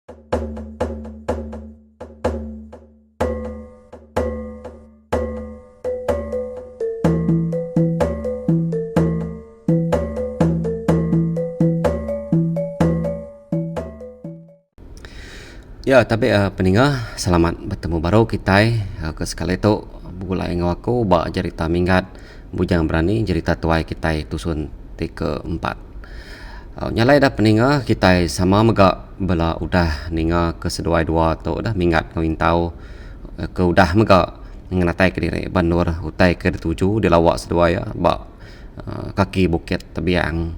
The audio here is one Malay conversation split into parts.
Ya, tapi peningah selamat bertemu baru kita ke sekali tu bulai ngawaku ba cerita minggat bujang berani cerita tuai kita tusun ke-4. Nyalai dah peningah kita sama mega bela udah ninga ke seduai dua tu dah minggat kawin tahu ke udah mega ngelatai ke diri bandur utai ke tuju di lawak seduai ba kaki bukit tebiang.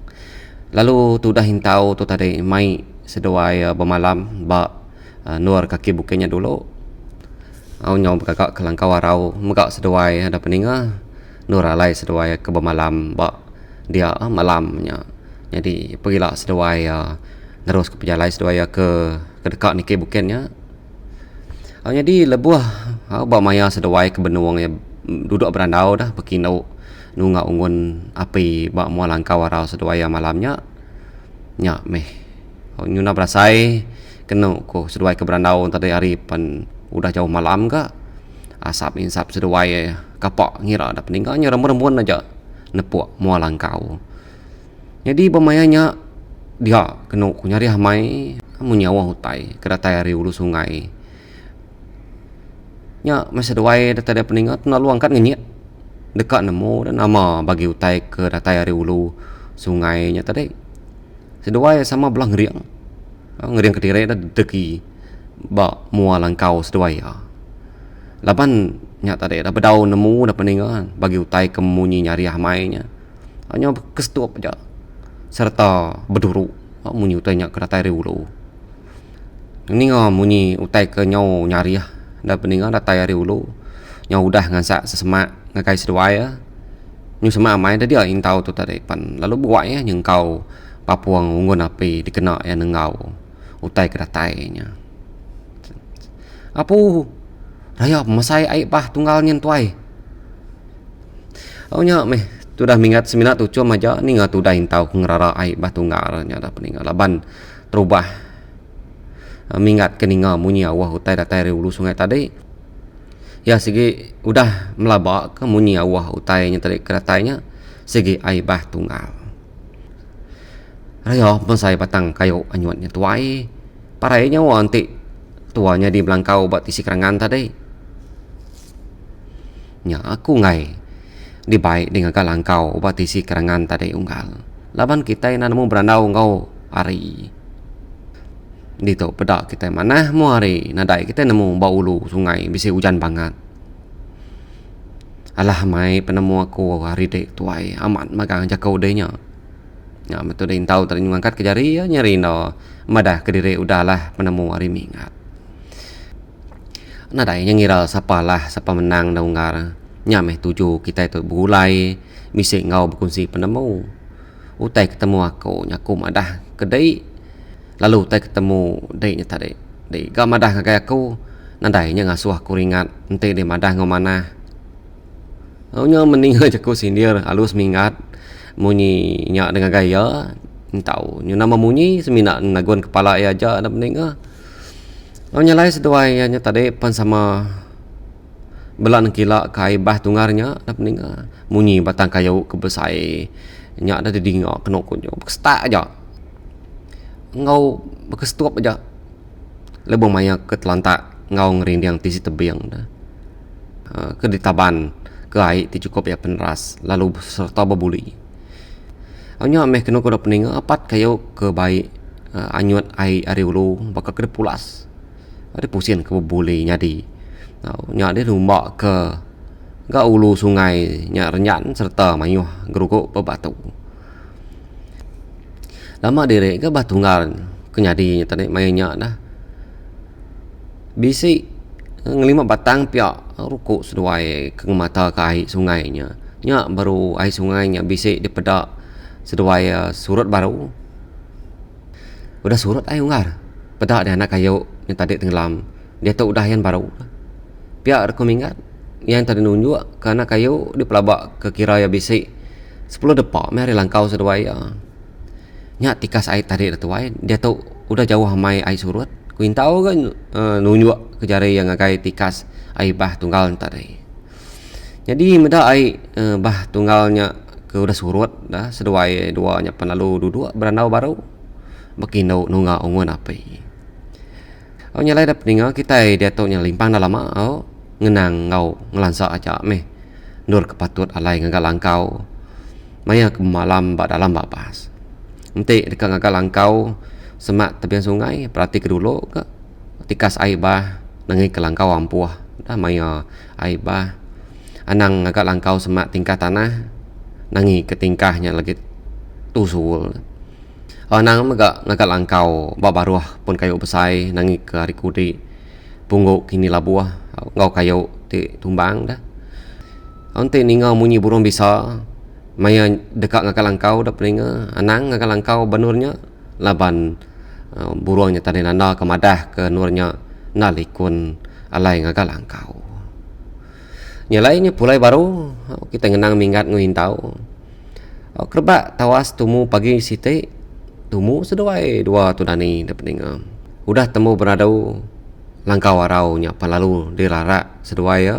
Lalu tu dah hintau tu tadi mai seduai bermalam ba nuar kaki bukitnya dulu. Au nyau kakak kelangkau arau megak seduai ada peninga nur alai seduai ke bermalam ba dia malamnya. Jadi pergilah seduai terus ke pejalai seduai ke dekat niki bukitnya. Jadi lebuh ba maya seduai ke benuang ya duduk berandau dah berkinau nunga ungun api ba mua langkau arau seduai malamnya nya meh nyuna berasai kena ko seduai ke berandau tadi hari pan udah jauh malam ke asap insap seduai kapak ngira dah peninggalnya rembuan aja nepuk mua langkau. Jadi bermayanya dia kena ku nyari hamai munyawa hutai kedatai hari ulu sungai nya masa seduai tadi peninggal tu lalu angkat ngenyit dekat nemu dan nama bagi utai ke datai hari ulu sungainya tadi seduai sama belah ngeriang kediri dah deki ba mua langkau seduai laban nya tadi dah bedau nemu dah peninggal bagi utai ke munyi nyari hamainya hanya kestup aja serta berduru munyi utai nya ke datai ulu ini munyi utai ke nyau nyari dah peninggal datai hari ulu nyau udah ngansak sesemak ngakai seduai nyu semak amai dah dia intau tu tadi pan lalu buat nyengkau papuang ungun api dikena nengau utai ke datainya apu raya masai aib bah tunggal nyen tuai nya meh tu dah mingat seminat tu cuma aja ni ngatu dah intau ngerara aib bah tunggalnya dah peninggal laban terubah mingat keninga munyi awah utai datai ulu sungai tadi ya segi udah melabak ke munyi awah utainya tadi ke datainya segi aib bah tunggal raya masai batang kayu anyuatnya tuai parainya wanti tuanya di belangkau buat isi kerangan tadi nya aku ngai di baik dengan kalangkau buat isi kerangan tadi unggal laban kita yang nemu berandau ngau hari di tu pedak kita mana mu hari nadai kita nemu bau ulu sungai bisa hujan banget alah mai penemu aku hari dek tuai amat magang jakau denya ya betul dia tahu tadi ngangkat ke jari nyari no madah ke diri udahlah penemu hari mingat nadai yang ngira siapa menang dah unggar nya meh tuju kita itu bulai misi ngau berkongsi penemu utai ketemu aku nyaku madah kedai lalu utai ketemu deknya tadi dek ga madah kayak aku nadai nya ngasuh aku ringat ente dia madah ngau mana nya mending aja aku sindir halus mingat munyi nya dengan gaya tahu nyu nama munyi semina naguan kepala ya aja ada peninggal nyalai seduai nya tadi pan sama belan kila kai bah tungarnya ada peninggal munyi batang kayu kebesai nya ada didinga kena kunyo bestak aja ngau bekestup aja lebong maya ke telantak ngau ngerindang tisi tebiang dah ke ditaban ke ai ti cukup ya peneras lalu serta bebuli nya meh kena kuda peninga apat kayu ke baik anyut ai ari ulu bakal ke pulas ada pusing ke bebuli nyadi nya dia rumah ke ga ulu sungai nya renyan serta mayuh gerukuk bebatu lama diri ke batunggal kenyadi tadi mayanya dah bisi ngelima batang pihak rukuk seduai ke mata ke air sungainya nya baru air sungainya bisi dipedak seduai surut baru udah surut air unggar pedak dia anak kayu yang tadi tenggelam dia tu udah yang baru pihak rekomingat yang tadi nunjuk karena kayu di pelabak ke kira ya bisi 10 depak mari langkau seduai nya tikas air tadi tuai dia tu udah jauh hamai air surut Kuintau kan nunjuk ke jari yang ngagai tikas ai bah tunggal tadi. Jadi meda ai bah tunggalnya ke udah surut dah seduai duanya penalu duduk beranau baru bekinau nunga ungun apai. Au nyalai dap ninga kita dia tau nya limpang dalam au ngenang ngau ngelansa aja meh nur kepatut alai ngagal langkau maya ke malam ba dalam babas. Ente dekat ngagal langkau semak tepian sungai perhati ke dulu ke tikas ai bah nangi ke langkau ampuh dah maya ai bah anang agak langkau semak tingkah tanah nangi ke tingkahnya lagi tusul anang agak langkau babaruah pun kayu besai nangi ke hari kudi pungguk kini labuah ngau kayu ti tumbang dah ante ninga munyi burung bisa maya dekat ngakal langkau dah peninga anang ngakal langkau benurnya laban buruangnya tadi nanda kemadah ke nurnya nalikun alai ngakal langkau nyalainya pulai baru kita ngenang minggat nguintau kerbak tawas tumu pagi site tumu seduai dua tudani dapening udah temu beradau langkau arau nya palalu dirara seduai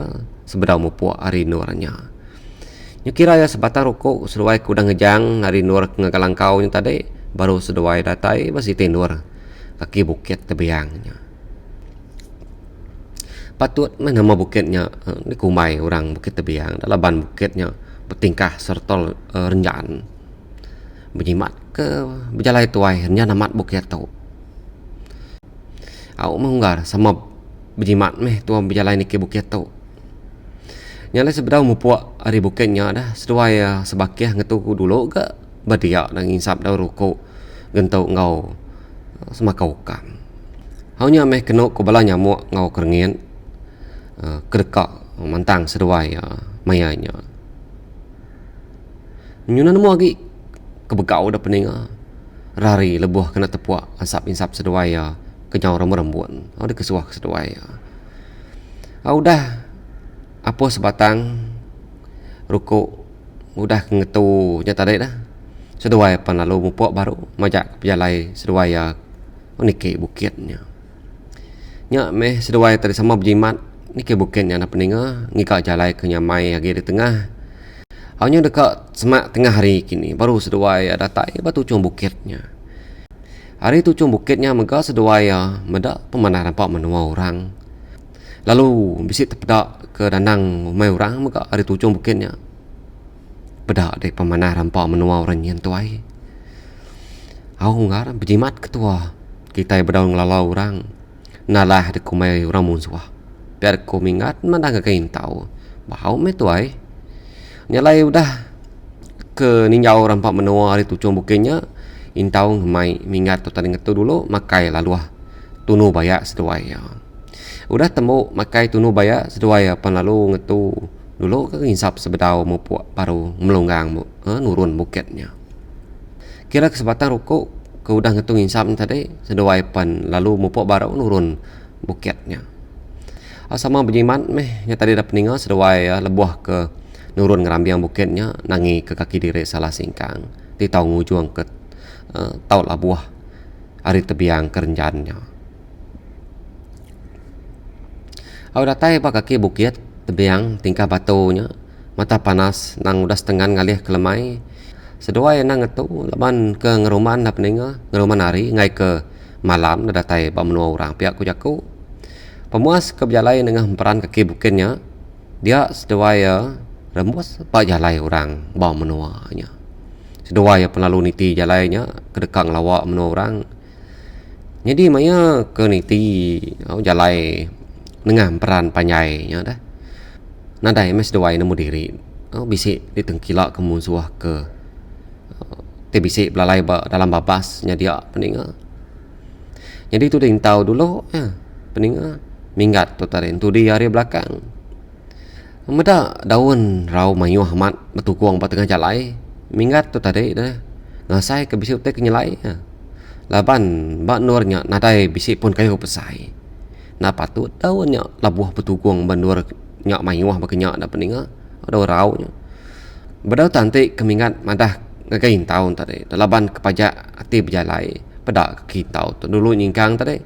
sebedau mupu ari nurnya nyukira ya sebatang rukuk seduai kuda ngejang ari nur ngakal langkau nya tadi baru seduai datai basi tenur kaki bukit tebiangnya patut mana nama bukitnya ni kumai orang bukit tebiang dalam bukitnya bertingkah sertol renjan berjimat ke berjalai tuai hanya namat bukit tau au menggar sama berjimat meh tuan berjalai ni ke bukit tau nyalai sebedau mupuak ari bukitnya dah seduai sebakiah ngetu dulu ke badia nang insap dah rukuk gentau ngau semakau kam haunya meh kena ko bala nyamuk ngau kerengin kedekak mantang seduai mayanya nyuna nemu lagi kebegau dah pening rari lebuh kena tepuak asap insap seduai kenyau rambut-rambut ada kesuah seduai dah apa sebatang rukuk udah ngetu nya tadi dah seduai pan lalu mupuak baru majak berjalai seduai niki bukitnya nya meh seduai tadi sama berjimat niki bukitnya na peninga ngika jalai ke nyamai lagi di tengah hanya dekat semak tengah hari kini baru seduai datai batu cung bukitnya hari tu cung bukitnya mega seduai meda pemanah nampak menua orang lalu bisik terpedak ke danang mai orang mega hari tu cung bukitnya bedak dek pemanah nampak menua orang yang tuai au ngar berjimat ketua kita berdaun ngelalau orang nalah de kumai orang musuh biar ko mingat mandang ke intau bau me tuai nyalai udah ke ninjau rampak menua hari tu cung bukitnya intau mai mingat tu tadi ngetu dulu makai lalu tunu bayak seduai udah temu makai tunu bayak seduai pan lalu ngetu dulu ke insap sebedau mupu baru melonggang nurun bukitnya kira kesempatan rukuk ke udah ngetu insap tadi seduai pan lalu mupu baru nurun bukitnya sama berjimat meh nya tadi dah peninga seduai lebuah ke nurun ngerambiang bukitnya nangi ke kaki diri salah singkang di tau ngujuang ke tau labuah ari tebiang kerenjannya au datai pa kaki bukit tebiang tingkah batunya mata panas nang udah setengah ngalih ke lemai seduai nang ngetu laban ke ngeruman dah peninga ngeruman hari ngai ke malam dah datai ba menua orang pihak ku jaku pemuas ke berjalai dengan peran kaki bukitnya dia seduai rembus pak jalai orang bawa menuanya seduai penlalu niti jalainya kedekang lawak menua orang jadi maya ke niti jalai dengan peran panjainya dah nadai mes seduai nemu diri bisik ditengkilak ke musuh ke bisik belalai dalam babasnya dia peninga jadi tu dia tahu dulu peninga minggat tu tadi tu di hari belakang meda daun rau mayu amat betukuang ba tengah jalai minggat tu tadi dah ngasai ke bisik teh kenyelai laban ba nurnya nadai bisik pun kayu pesai na patut daunnya labuh betukuang bandur nyak mayu ba kenyak da peninga ada raunya bedau tanti kemingat madah ngagain tahun tadi laban kepajak ati berjalai pedak kita tu dulu nyingkang tadi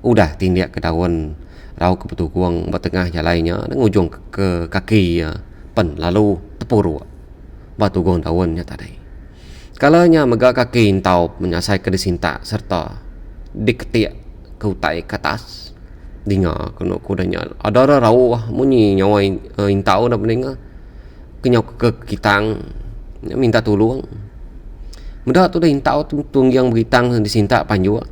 Udah tindak ke daun rau ke petuguang bertengah jalannya dan ujung ke kaki pen lalu tepuru batu gong daunnya tadi. Kalanya megak kaki intau menyasai ke disinta serta diketik ke utai ke atas. Dinga kena kudanya ada rau munyi nyawa intau dah meninggal kenyau ke kitang minta tolong. Mudah tu dah intau tung yang beritang disinta panjua.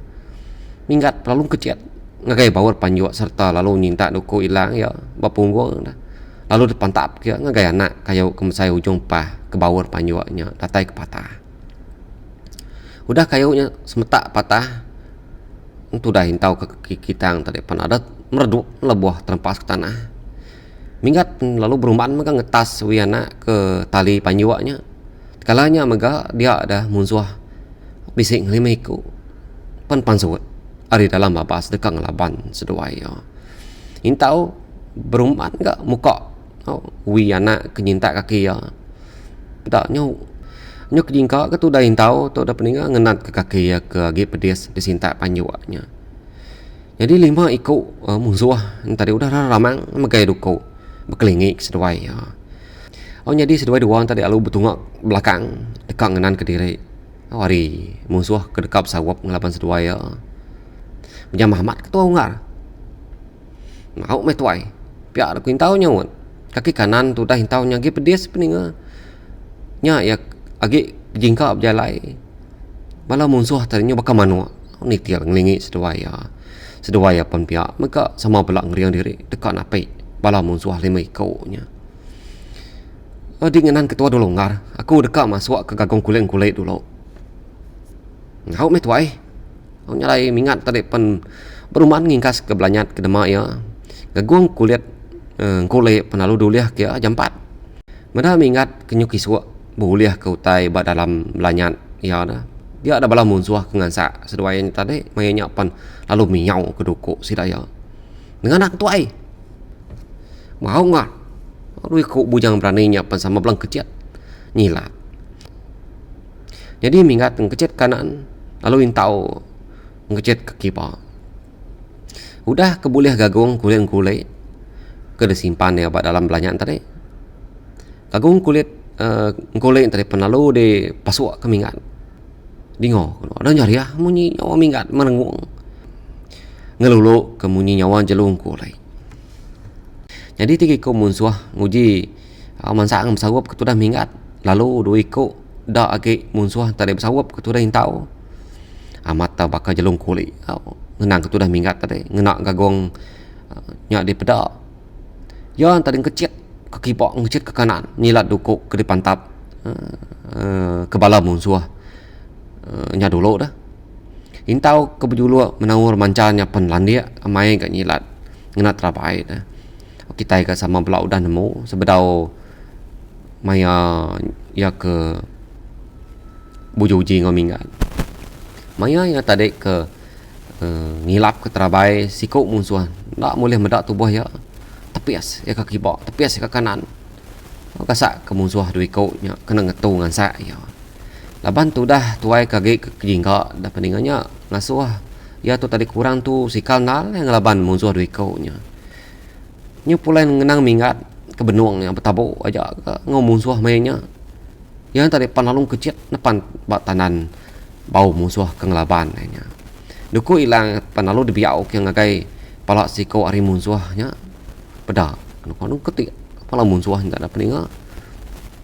Minggat lalu kecet ngagai bawar panjua serta lalu nyinta duku hilang ya bapunggung dah. Lalu depan tap kia ngagai anak kayu kemesai ujung pah ke bawar panjuanya datai ke patah. Udah kayunya semetak patah. Itu dah intau ke kitang tadi pan ada meredup lebuah terempas ke tanah. Minggat lalu berumaan mega ngetas wiana ke tali panjuanya. Kalanya mega dia ada musuh bisik ngelimiku pan pansut ari dalam babas dekang laban seduai ya. Intau berumaan enggak muka wiana kenyinta kaki ya. Tak nyau nyok jingka ke tu dah intau tu dah peninga ngenat ke kaki ya ke agi pedes disinta panjuanya. Jadi 5 ikut musuh tadi udah ramang megai duku berkelingik seduai ya. Jadi seduai dua tadi alu betungak belakang dekat ngenan ke diri. Hari musuh ke dekap sawap ngelaban seduai ya. Macam Muhammad ketua ungar. Mau metuai. Pihak aku intau nyawat. Kaki kanan tu dah intau nyagi pedes peninga. Nya ya agi jingka berjalai malah musuh tadinya bakal manua ni tiang ngelingi seduai pan pihak mereka sama belak ngeriang diri dekat napai bala musuh 5 ikutnya di ngenan ketua dulu ngar aku dekat masuk ke gagong kulit dulu ngau metuai nyalai mingat tadi pan berumahan ngingkas ke belanyat ke demak ya gagong kulit penalu duliah kia jam 4 mereka mingat kenyuk iswa boleh ke utai bak dalam belanyat ya dah dia ada bala musuh kengansa seduai tadi mainnya pan lalu miau ke duku sidaya dengan anak tuai mau nggak aduh ku bujang beraninya pan sama belang kecet nyilat jadi minggat ngecet kanan lalu intau ngecet ke kipa udah keboleh gagong kulit ke disimpan ya bak dalam belanyat tadi gagong kulit kulit tadi penalu de pasuk ke minggat dingo ada nyari ya munyi nyawa minggat merengung ngelulu ke munyi nyawa jelung kulit jadi tiga ko musuh nguji mansa ngam sawap ke tudah minggat lalu dua ko da age musuh tadi bersawap ke tudah intau amat ta bakal jelung kulit ngenang ke tudah minggat tadi ngenak gagong nyak di peda ya tadi kecil kaki pok ngecit ke kanan nyilat dukuk ke depan tap ke bala musuh nya dulu dah intau ke bejulu menawur mancarnya penlandia amai gak nyilat ngenat terapai dah kita ke sama belau dan nemu sebedau maya ya ke bujuji ngominggan maya ya tadi ke ngilap ke terabai sikuk musuh tak boleh medak tubuh ya tepias ya kaki bawah tepias ya ke kanan kasak ke musuh dua ikutnya kena ngetu ngan sak ya laban tu dah tuai kage ke jingka dah peningannya ngasuh ya tu tadi kurang tu sikal nal yang laban musuh dua ikutnya nya pula ngenang minggat ke benuang yang bertabuk aja ngau musuh mainnya yang tadi panalung kecil depan bak tanan bau musuh ke ngelaban nya duku hilang panalu dibiau yang ngagai palak siko ari musuhnya peda kanu ketik pala musuh tak ada peninga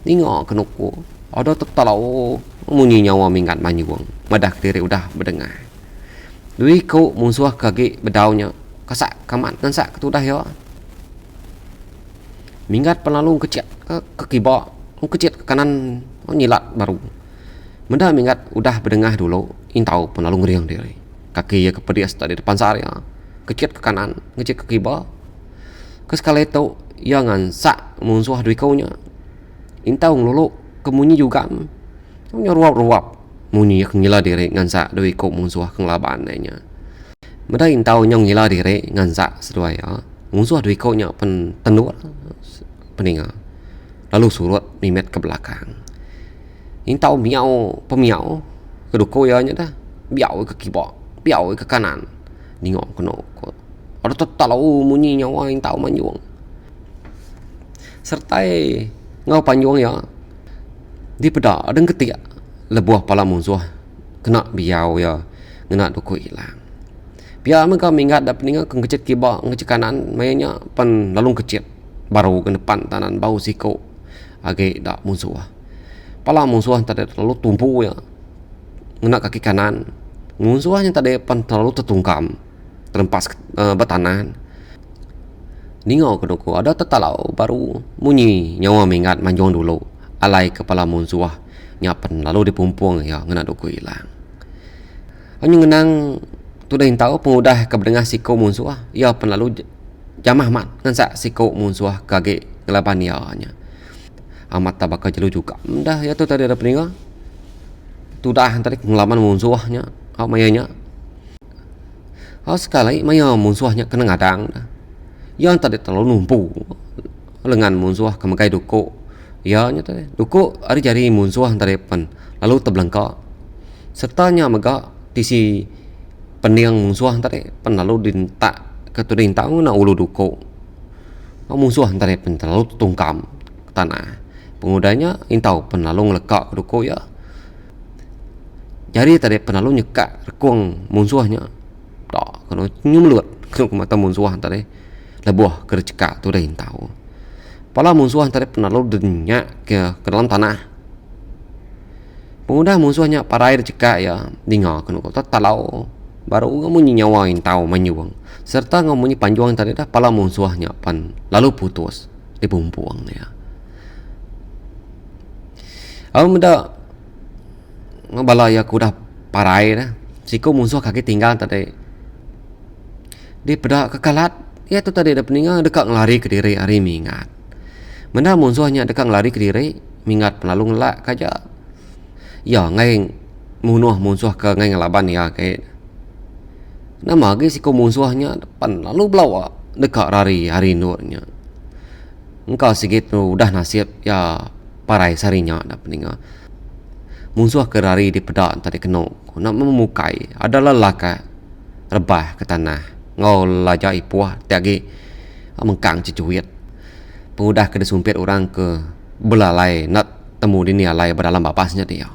ninga kenuku ada tetalau munyi nyawa minggat manyuang madah diri udah berdengar dui ko musuh kage bedaunya kasak kamat nansak ketudah ya minggat penalung kecil ke kiba kecil ke kanan nyilat baru mendah minggat udah berdengar dulu intau penalung riang diri kaki ya kepedias tadi depan saya kecil ke kanan ngecek ke kiba ke sekali itu yang ngansak musuh dui kaunya intau ngelulu kemunyi juga ruap-ruap munyi yang ngila diri ngansak dui kau musuh kenglaban lainnya mendah intau nyong ngila diri ngansak seduai ya musuh dui kaunya pen tenur peninga lalu surut mimet ke belakang intau miau pemiau ke duko ya nya dah biau ke kiba biau ke kanan Ningok kena ko. Ada tetalau munyi nyawa yang tahu manjuang. Sertai ngau panjuang ya. Di peda adeng ketia lebuah pala musuh kena biau ya ngena duku hilang. Pia mereka minggat dap ninga kengecet kiba ngecet kanan mainnya pan lalung kecet baru ke depan tanan bau siko age dak musuh. Pala musuh tadi terlalu tumpu ya ngena kaki kanan. Musuhnya tadi pan terlalu tertungkam terempas batanan. Ningau keduku ada tetalau baru munyi nyawa minggat manjong dulu alai kepala musuh nyapen lalu dipumpung ya ngena duku hilang. Anyu ngenang tu dah tahu pengudah keberengah siko musuh ya pen lalu jamah mat ngansak siko musuh kage ngelaban ya nya. Amat tabaka jelu juga. Dah ya tu tadi ada peninga. Tu dah tadi ngelaban musuhnya, mayanya. Sekali maya musuhnya kena ngadang dah. Yang tadi terlalu numpu lengan musuh kemakai duku. Ya nya tadi duku ari jari musuh tadi pen lalu teblengka. Sertanya mega tisi pendiang musuh tadi pen lalu dintak ketu dintak na ulu duku. Musuh tadi pen terlalu tungkam ke tanah. Pengudanya intau pen lalu ngelekak ke duku ya. Jari tadi pen lalu nyekak rekung musuhnya. Tak kena nyumlut ke mata musuh tadi. Lebuah kercekak tu dah intau. Pala musuh tadi pen lalu denyak ke dalam tanah. Pengudah musuhnya parai cekak ya dengar kena kata talau baru ngamunyi nyawa intau menyuang serta ngamunyi panjuang tadi dah pala musuhnya pan lalu putus dipumpuang ya. Aku muda ngabala ya kudah parai dah siku musuh kaki tinggal tadi di peda kekalat ya tu tadi dah peninga dekat ngelari ke diri hari mingat. Menda musuhnya dekat ngelari ke diri mingat lalu ngelak kaja. Ya ngai munuh musuh ke ngai ngelaban ya ke. Nama lagi siku musuhnya depan lalu belawa dekat hari nurnya. Engkau sikit udah nasib ya parai sarinya dah peninga. Musuh ke rari di pedang tadi kena nak memukai adalah laka rebah ke tanah. Ngau laja ipuah tiagi mengkang cicuit. Pengudah ke desumpit orang ke belalai nak temu dunia lai berdalam bapasnya dia.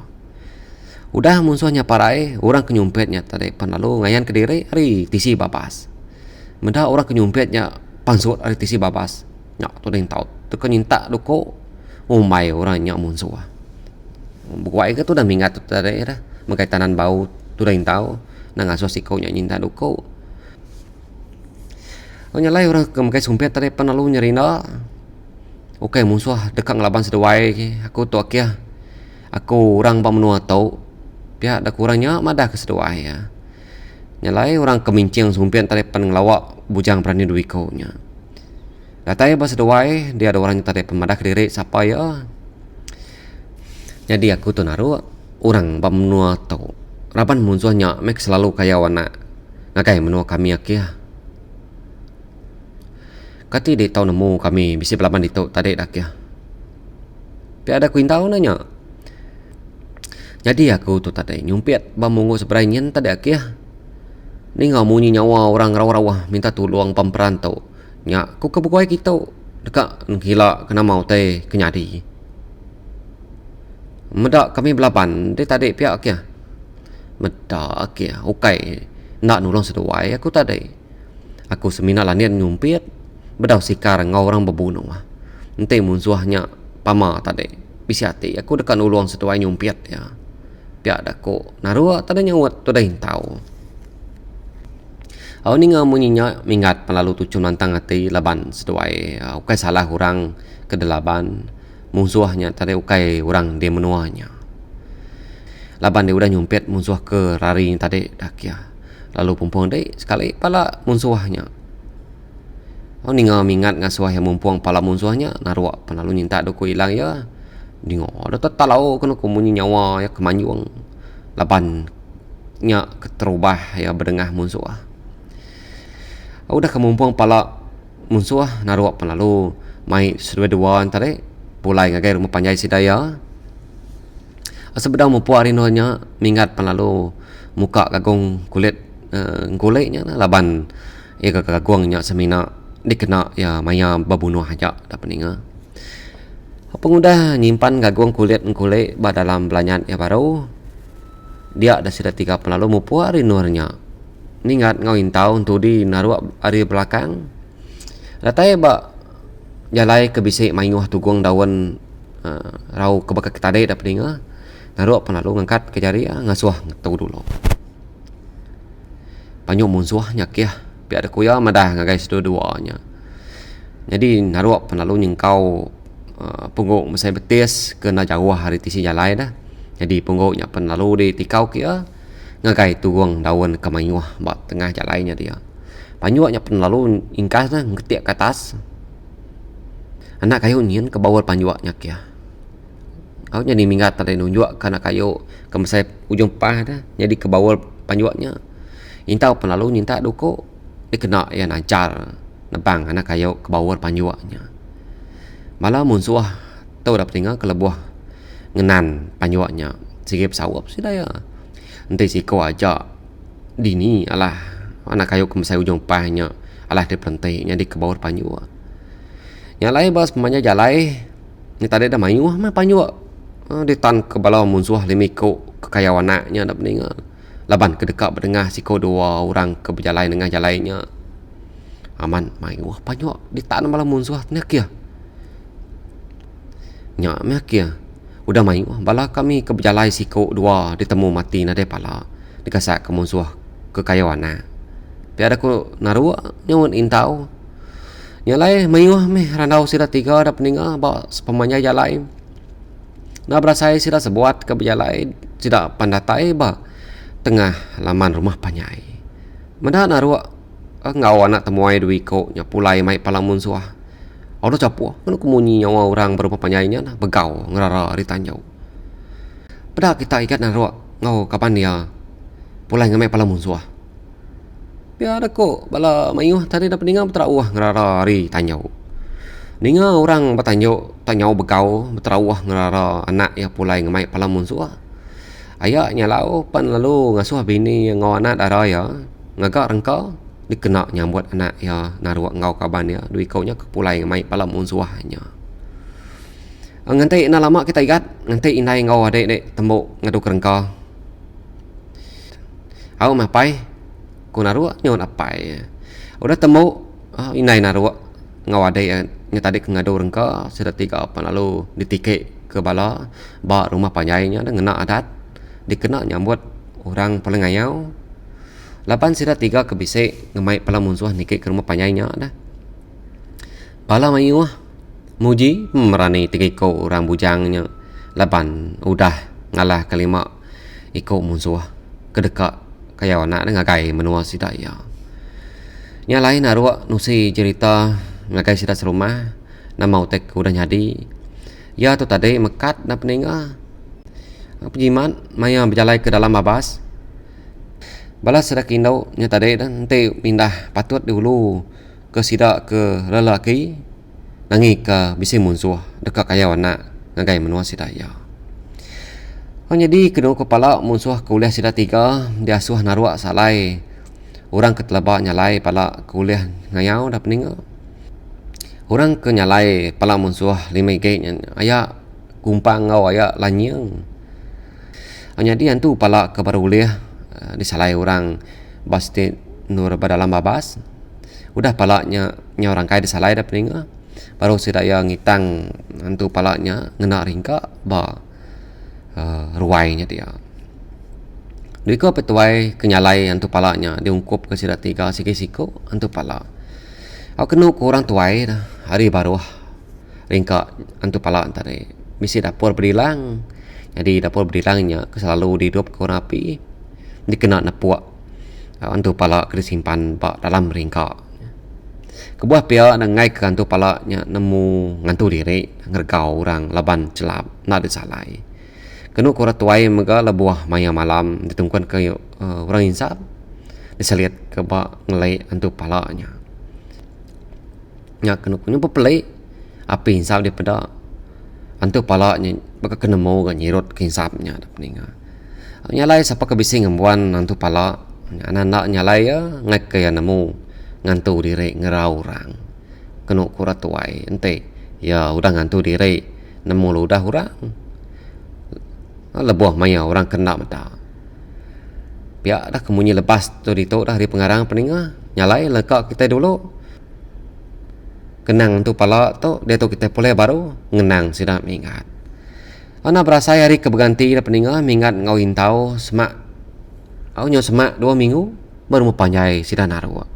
Udah musuhnya parai orang kenyumpetnya tadi pan lalu ngayan ke diri hari tisi bapas. Menda orang kenyumpetnya pansut hari tisi bapas. Nyak tu deng tau tu kenyinta duko umai orangnya musuh. Bukai ke tu dah mingat tu tadi dah makai tanan bau tu deng tau nang aso sikau nya nyinta duko. Nyalai orang ke makai sumpet tadi pan lalu nyerina. Okey musuh dekat ngelaban sedewai aku tu akia. Aku orang pamenua tau pihak dah kurangnya madah ke sedoah ya. Nyalai orang kemincing sumpian tadi pan ngelawak bujang berani duit kau nya. Datai bahasa doai dia ada orang tadi pemadah ke diri siapa ya. Jadi aku tu naruh orang pamenua tau. Rapan musuhnya mek selalu kaya wana. Ngakai menua kami akia. Kati dia tahu nemu kami bisa belapan itu tadi dak ya. Pihak ada kuin tahu nanya. Jadi aku tu tadi nyumpit bamungu seberanyan tadi akia. Ni ngamunyi nyawa orang rawa-rawa minta tolong pemperantau. Nya ku kebukai kita dekat gila kena mau teh kenyadi. Medak kami belapan dia tadi pihak akia. Medak akia okey nak nolong seduai aku tadi. Aku semina lanian nyumpit bedau sikar ngau orang berbunuh. Ente musuhnya pama tadi. Bisi hati aku dekat nolong seduai nyumpit ya. Pihak dako narua tadi nyawat tu dah tahu. Aku ni ngamunyinya mingat pelalu tu cuma nantang hati laban seduai. Ukai salah orang ke delaban musuhnya tadi ukai orang dia menuanya. Laban dia udah nyumpit musuh ke rari tadi dah kia. Lalu pumpung dia sekali pala musuhnya. Aku ni ngamingat ngasuh yang mumpung pala musuhnya narua pelalu nyinta doku hilang ya. Dingo ada talau kena kumunyi nyawa ya kemanjuang lapan nya keterubah ya berdengah musuh. Udah kemumpung pala musuh naruak pelalu mai sedua-dua tadi pulai ngagai rumah panjai sidaya. Sebedang mumpu arinonya mingat pelalu muka kagong kulit goleknya laban ya kagaguangnya semina dikena ya maya babunuh aja dah peninga. Pengudah nyimpan gaguang kulit ba dalam belanyan ya baru dia ada sudah 3 penlalu mupuari nurnya ningat ngawin tahun tu di naruak hari belakang latai ba jalai kebisik mayuh tugung daun rau kebakak tadi dah peninga naruak penlalu ngangkat ke jari ngasuah ngatu dulu panyu munsuah nyak ya biar ada kuya madah ngagai dua-duanya jadi naruak penlalu nyengkau pungguk mesai betis kena jauh hari tisi jalai dah jadi pungguknya penlalu di tikau kia ngagai tugung daun kemayuh bak tengah jalainya dia panjuaknya penlalu ingkas dah ngetiak ke atas anak kayu nyin ke bawah panjuaknya kia aku jadi minggat tadi nunjuk karena kayu ke mesai ujung pah dah jadi ke bawah panjuaknya intau penlalu nyinta duko dikena ya nancar nebang anak kayu ke bawah panjuaknya malah munsuah tau dah tinggal ke lebuah ngenan panjuaknya sigip sawap sih dah ya nanti si kau aja dini alah anak kayu ke mesai ujung pahnya alah di perantai di ke bawah panjuak nyalai bas pemanya jalai ni tadi dah mayu mah panjuak ditan ke bawah munsuah limiko kekayawanaknya dah meninggal laban kedekat berdengah si kau 2 orang ke berjalai dengan jalainya aman mayu panjuak ditan malah munsuah ni kia nyak meh kia udah mayu bala kami ke berjalai si kau 2 ditemu mati nade pala dikasak ke munsuah kekayawana biar aku naru nyawun intau nyalai mayu meh randau sira 3 dah peninggal ba sepemanya jalai na berasai sira sebuat ke berjalai sira pandatai ba tengah laman rumah panyai mendah naru ngau anak temuai duwi ko nya pulai mai pala munsuah audo capu kan kumunyi nyawa orang berupa panyainya nah begau ngerara ditanjau pada kita ikat naru ngau kapan dia pulai ngamai pala munsuah biar aku bala mayuh tadi dah peninggal terauah ngerara ri tanjau ninga orang bertanjau tanjau begau terauah ngerara anak ya pulai ngamai pala munsuah ayaknya lau pan lalu ngasuh bini ngau anak darah ya ngagak rengkau dikena nyambut anak ya naruak ngau kaban ya duit kaunya kepulai ngamai pala munsuahnya ngantai na lama kita ikat ngantai inai ngau adek dek tembuk ngadu kerengkau au mapai ku naruak nyon apai udah tembuk inai naruak ngau adek nya tadi ngadu rengkau sudah 3 apa lalu ditikik ke bala ba rumah panyainya dan ngena adat dikena nyambut orang paling ngayau lapan sira 3 kebisik ngemai pala munsuah nikik ke rumah panyainya dah pala mayuah muji merani tikiko orang bujangnya lapan udah ngalah kelima iko munsuah kedekat kayawana dah ngagai menua sida ya nyalain naruak nusi cerita ngagai sida serumah nama utek udah nyadi ya tu tadi mekat na peninggal penjiman maya berjalai ke dalam babas balas sudah kindau nya tadi dan nanti pindah patut dulu ke sida ke lelaki nangi ke bisi munsuh dekat kayawana ngagai menua sida ya jadi kedua kepala munsuh kuliah sida 3 diasuh naruak salai orang ketelabak nyalai pala kuliah ngayau dah peninggal orang ke nyalai pala munsuh 5 gate aya kumpang ngau aya lanyeng jadi antu pala ke baru kuliah disalai orang basti nur dalam babas udah palanya orang kaya disalai dah peninggal baru sidaya ngitang antu palanya ngena ringka ba ruainya dia diko petuai kenyalai antu palanya diungkup ke sida 3 siko antu pala aku kenu ku orang tuai dah hari baru ringka antu pala tadi misi dapur berilang jadi dapur berilangnya selalu dihidup ke orang api dikena napuak antu pala kesimpan pak dalam ringka kebuah pia ngai ke antu pala nya nemu ngantu diri ngergau orang laban celap nak disalai kenu kura tuai mega lebuah maya malam ditungkuan ke orang insap diseliat ke ba ngelai antu pala nya kenu punya pelai api insap dia pada antu pala nya baka kenemu ga nyirot ke insapnya dah peninggal nyalai siapa kebising ngembuan antu pala anak-anak nyalai ya ngai kaya nemu ngantu diri ngerau orang kenu kurat tuai ente ya udah ngantu diri nemu lu udah orang lebuh maya orang kena mata pihak dah kemunyi lepas tu dito dah di pengarang peninga nyalai lekak kita dulu kenang tu pala tu dia tu kita boleh baru ngenang sudah mengingat ana berasa hari keberganti dah peninga mengingat ngau hintau semak au nyo semak 2 minggu baru mempanjai sida narua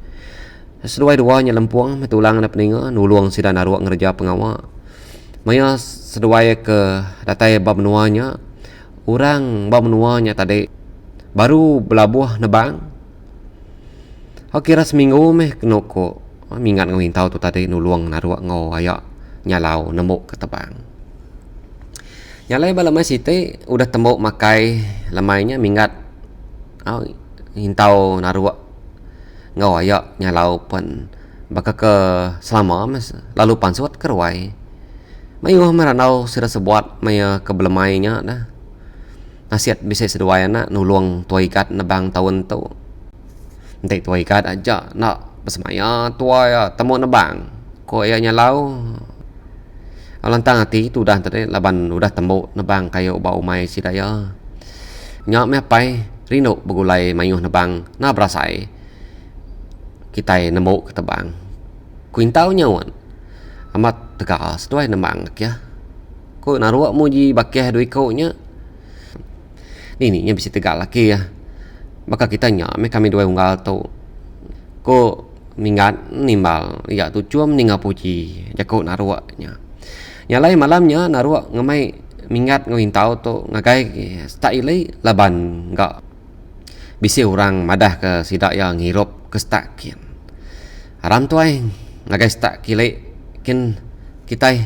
seduai dua nya lempuang metulang dah peninga nulung sida narua ngerja pengawa maya seduai ke datai bab nuanya orang bab nuanya tadi baru belabuh nebang kira seminggu meh kenoko mingat ngau hintau tu tadi nuluang narua ngau ayak nyalau nemuk ke tebang nyalai balamai site udah tembok makai lamainya mingat hintau narua ngau ayak nyalau pen baka ke selama mas lalu pansut kerwai mayuh meranau sira sebuat maya ke belemainya dah nasihat bisa seduai anak nulung tuaikat nebang tahun tu nanti tuaikat aja nak bersemaya tua ya temu nebang ko ya nyalau alantang hati tu dah tadi laban udah temu nebang kayo bau mai sidaya nyak me pai rino begulai mayuh nebang na berasai kita nemu ke tebang kuintau nyawan amat tegas seduai nebang ya ko naruak muji bakeh dui ko nya ni nya bisa tegak laki ya maka kita nyak me kami dua unggal tu ko mingat nimbal ya tu cuam ninga puji jako narua nya nyalai malamnya narua ngamai mingat ngintau tu ngagai tak ilai laban enggak bisa orang madah ke sidak yang ngirup ke stakin haram tu ai ngagai stak kilai kin kita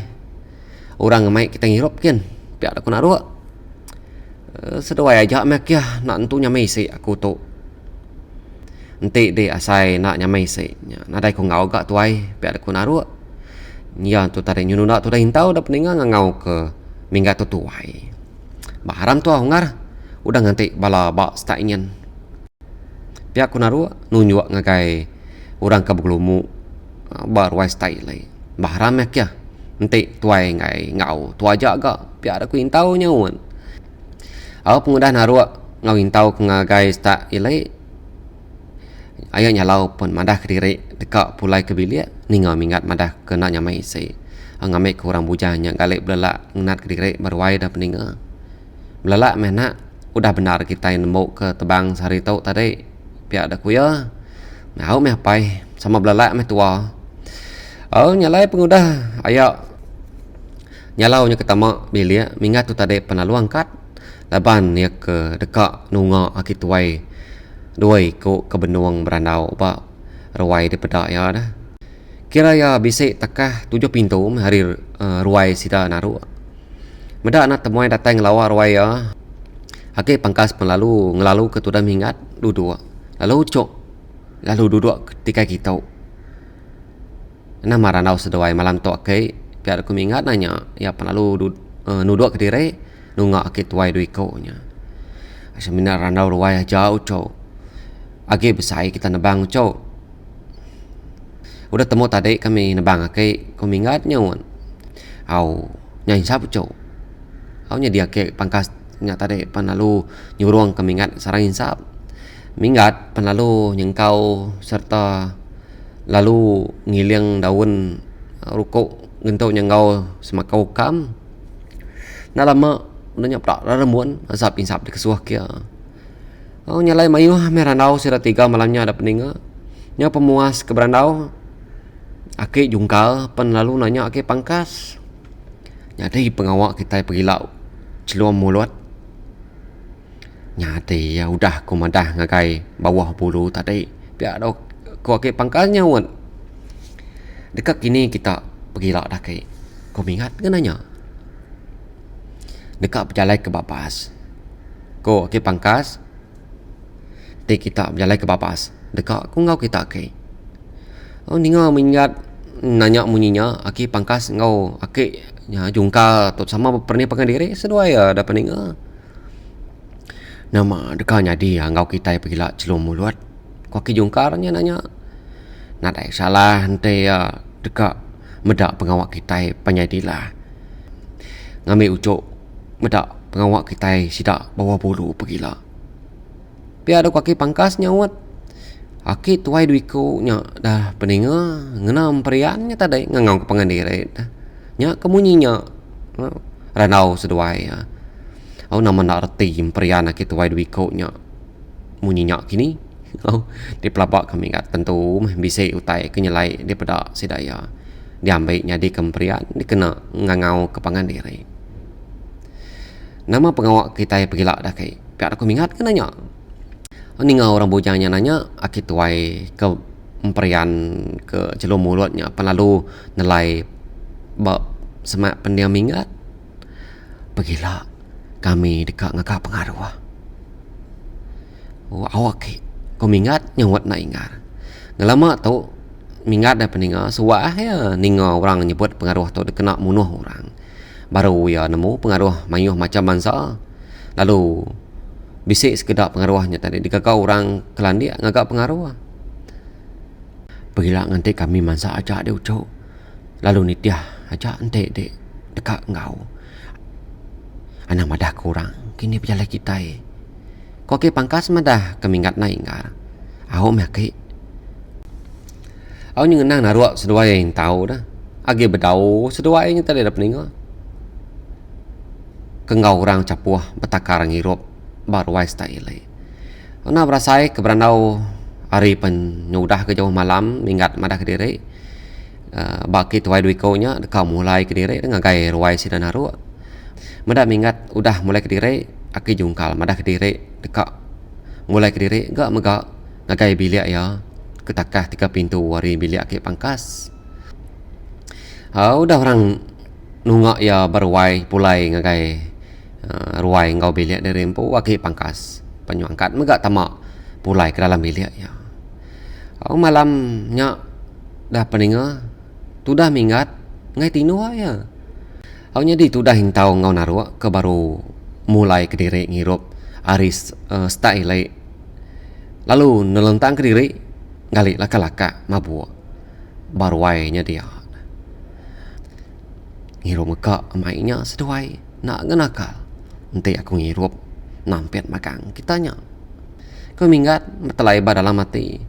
orang ngamai kita ngirup kin piak aku narua seduai aja mek ya nak entu nyamai si aku tu ente de asai nak nyamai si nadai ko ngau gak tuai piak aku narua ya tu tadi nyunu nak tu dah hintau dah peninga ngau ke minggat tu tuai baharam tu ngar udah nganti bala bak sta inyen piak aku narua nunjuk ngagai orang ke beglumu bar wai stai lai baharam mek ya ente tuai ngai ngau tu aja gak piak aku hintau nyawan au pengudah narua ngau hintau ke ngagai sta ilai ayah nyalau pun madah ke diri dekat pulai ke bilik ninga mingat madah ke nak nyamai isi ngamai ke orang bujanya galek belak ngenat ke diri berwai dah peninga belak menak udah benar kita yang nemu ke tebang sehari tau tadi pihak dah kuya mau meh pai sama belak meh tua nyalai pengudah ayah nyalau nya ketama bilik mingat tu tadi penalu angkat laban ya ke dekat nunga akit tuai doi ko ke benuang berandau ba ruai di pedak ya dah kira ya bisik takah 7 pintu hari ruai sida naru medak nak temuai datang ngelawa ruai ya akit pangkas penlalu ngelalu ke tudam hingat duduk lalu cok lalu duduk ketika kita na marandau seduai malam tu akit piar aku mingat nanya ya penlalu nuduk ke diri nunga akit tuai dui ko nya asamina randau ruai jauh cok age besai kita nebang cok udah temu tadi kami nebang ake kumingat nyawan au nyai sapu cok au nya dia ke pangkas nya tadi panalu nyuruang kemingat sarang insap mingat panalu nyengkau serta lalu ngiliang daun rukuk gentau nyengkau semakau kam na lama udah nyaprak raremuan asap insap di kesuah kia nyalai mayuh merandau sira 3 malamnya ada peninga nya pemuas ke berandau ake jungkal pen lalu nanya ake pangkas nyadai pengawak kita pergi lau celuam mulut nyadai ya udah kumadah ngagai bawah bulu tadi piak dok ko ake pangkasnya wan dekat kini kita pergi lau dah ke kau ingat ke nanya dekat berjalan ke bapas ko ake pangkas kita berjalan ke bapas dekat aku ngau kita ke ninga mengingat nanya munyinya aki pangkas ngau aki nya jungka tu sama perni pakai diri sedua ya ada peninga Nama dekanya dia ngau kita pegila celum mulut. Kau ki jungkarnya nanya. Nadai salah hente ya deka medak pengawak kita penyadilah. Ngambil ucuk medak pengawak kita sidak bawa bulu pegila. Biar ada kaki pangkas nyawat. Aki tuai duiku nya dah peninga ngena memperiannya tadi ngangau ke pengandiri dah. Nya kemunyinya ranau seduai ya. Au nama nak reti memperian aki tuai duiku nya munyinya kini. Au di pelabak kami ingat tentu bisa utai kenyelai daripada sedaya. Diambilnya di kemperian dikena ngangau ke pengandiri. Nama pengawak kita pegila dah kai. Biar aku ingat ke nanya. Ni ngau orang bujangnya nanya aki tuai ke emperian ke celum mulutnya lalu nelai bab semak pendiam ingat begila kami dekat ngakak pengaruh. Awak kau mingat nyawat nak ingat ngelama tu mingat dah peninga suah ya ninga orang nyebut pengaruh tu kena munuh orang baru ya nemu pengaruh mayuh macam bangsa lalu bisik sekedar pengaruhnya tadi dikakau orang kelandia ngagak pengaruh begila nanti kami masa aja dia ucap lalu nitiah aja ente dek dekat ngau anak madah kurang kini berjalan kita kau ke pangkas madah kemingat na ingar aku maki aku nyenang naruak seduai yang tahu dah agi bedau seduai yang tadi dah peninga kengau orang capuah betakar ngirup baru wise tak ilai. Ona berasai ke berandau hari penyudah ke jauh malam ingat madah kediri. Baki tuai duikonya dekau mulai kediri dengan gaya ruai si dan haru. Madah mingat udah mulai kediri aki jungkal madah kediri dekak mulai kediri gak megak ngagai bilik ya ketakah 3 pintu wari bilik aki pangkas. Udah orang nungak ya berwai pulai ngagai ruai ngau bilik dari empu waki pangkas penyuangkat megak tamak pulai ke dalam bilik ya. Malamnya dah peninga tu dah mingat ngai tinu ya. Jadi tu dah hintau ngau naruak ke baru mulai ke diri ngirup aris style lalu nelentang ke diri ngali laka-laka mabuk baru wainya dia ngirup meka mainnya seduai nak ngenakal nanti aku ngirup nampet makan kitanya kau mingat metelai dalam mati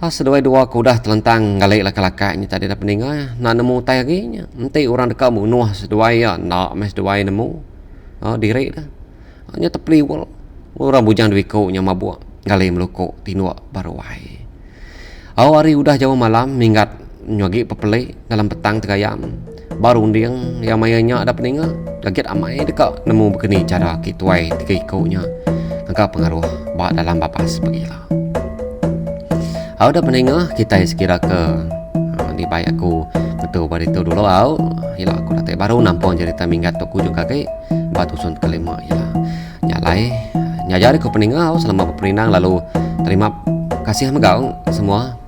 seduai dua aku dah telentang ngali laka-lakanya tadi dah peninga nak nemu tai aginya nanti orang dekat bunuh seduai ya nak mes seduai nemu diri dah hanya tepliwal orang bujang duiko nya mabuk ngali melukuk tinua baru wai hari udah jauh malam mingat nyuagi pepelai dalam petang tegayam baru undiang yang mayanya ada peninga gaget amai dekat nemu begini cara kituai tiga ikonya angka pengaruh bak dalam bapas begila ada peninga kita sekira ke di bayak aku betul pada itu dulu hilang aku datang baru nampung cerita minggat tu kujung kaki batu sun kelima hilang nyalai nyajari ke peninga selama berperinang lalu terima kasih megau semua